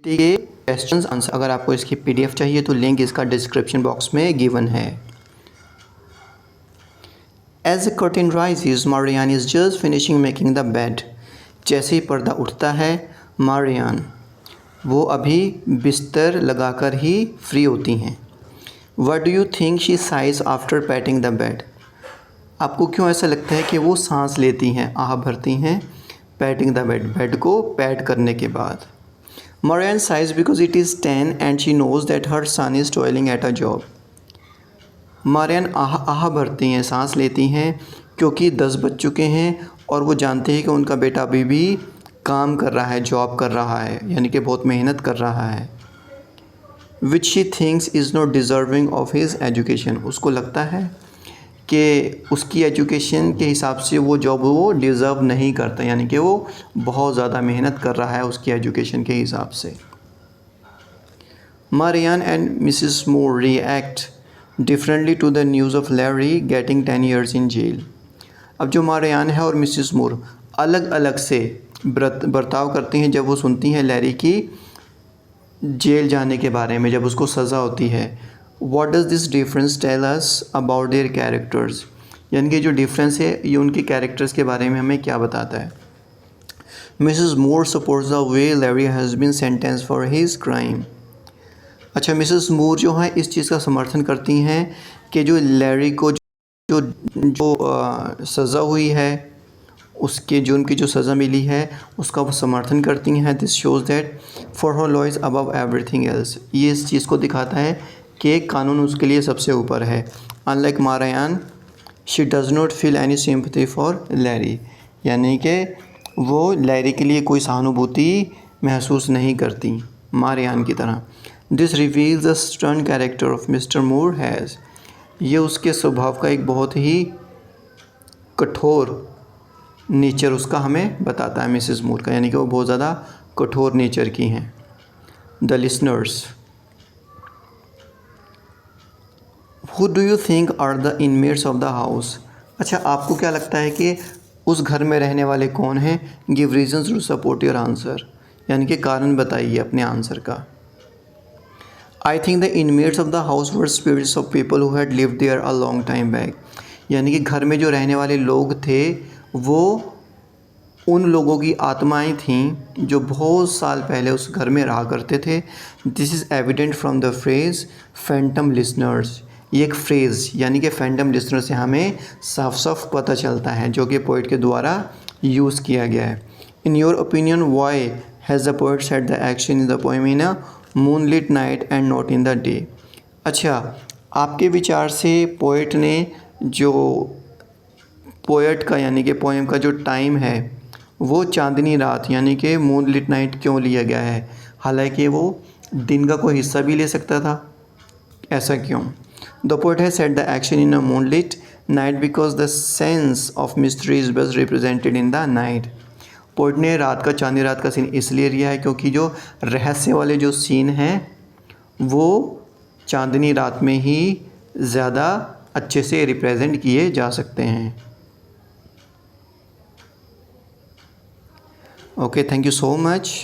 के questions answer, अगर आपको इसकी पीडीएफ चाहिए तो लिंक इसका डिस्क्रिप्शन बॉक्स में गिवन है। As the curtain rises Marian is just finishing making the bed. जैसे ही पर्दा उठता है मारियान वो अभी बिस्तर लगाकर ही फ्री होती हैं। What do you think she sighs after patting the bed. आपको क्यों ऐसा लगता है कि वो सांस लेती हैं, आह भरती हैं पैटिंग द बेड, बेड को पैट करने के बाद। Marianne sighs because it is 10 and she knows that her son is toiling at a job. Marianne आह भरती हैं, सांस लेती हैं क्योंकि 10 बज चुके हैं और वो जानते हैं कि उनका बेटा अभी भी काम कर रहा है, जॉब कर रहा है, यानी कि बहुत मेहनत कर रहा है। Which she thinks is not deserving of his education. उसको लगता है कि उसकी एजुकेशन के हिसाब से वो जॉब वो डिज़र्व नहीं करता, यानी कि वो बहुत ज़्यादा मेहनत कर रहा है उसकी एजुकेशन के हिसाब से। Marian and Mrs Moore react differently to the news of Larry getting 10 years in jail. अब जो मारियान है और मिसिस मूर अलग अलग से बर्ताव करती हैं जब वो सुनती हैं लैरी की जेल जाने के बारे में, जब उसको सज़ा होती है। What does this difference tell us about their characters? यानी कि जो डिफरेंस है ये उनके कैरेक्टर्स के बारे में हमें क्या बताता है। Mrs Moore supports the way Larry has been sentence for his crime. अच्छा, मिसेस मूर जो है इस चीज़ का समर्थन करती हैं कि जो लैरी को जो सज़ा हुई है, उसके जो उनकी जो सज़ा मिली है उसका वो समर्थन करती हैं। This shows that for her law is above everything else. ये इस चीज़ को दिखाता है कि कानून उसके लिए सबसे ऊपर है। Unlike Marian she does not feel any sympathy for Larry, यानी कि वो लैरी के लिए कोई सहानुभूति महसूस नहीं करती मारियान की तरह। This reveals the stern character of Mr Moore has. ये उसके स्वभाव का एक बहुत ही कठोर नेचर उसका हमें बताता है मिसेस मूर का, यानी कि वो बहुत ज़्यादा कठोर नेचर की हैं। The listeners, Who do you think are the inmates of the house? अच्छा, आपको क्या लगता है कि उस घर में रहने वाले कौन हैं? Give reasons to support your answer, यानी कि कारण बताइए अपने आंसर का। I think the inmates of the house were spirits of people who had lived there a long time back. यानी कि घर में जो रहने वाले लोग थे वो उन लोगों की आत्माएं थीं जो बहुत साल पहले उस घर में रहा करते थे। This is evident from the phrase Phantom listeners. ये एक फ्रेज़ यानी कि फैंटम लिसनर से हमें साफ साफ पता चलता है, जो कि पोइट के द्वारा यूज़ किया गया है। In your opinion why has the poet set the action in the poem in a moonlit night and not in the day. अच्छा, आपके विचार से पोइट ने जो पोएट का यानी कि पोएम का जो टाइम है वो चांदनी रात यानी कि मूनलिट नाइट क्यों लिया गया है, हालांकि वो दिन का कोई हिस्सा भी ले सकता था, ऐसा क्यों? The poet has set the action in a moonlit night because the sense of mystery is best represented in the night. Poet ने रात का चांदनी रात का सीन इसलिए लिया है क्योंकि जो रहस्य वाले जो सीन हैं वो चांदनी रात में ही ज़्यादा अच्छे से रिप्रेजेंट किए जा सकते हैं। Okay, thank you so much.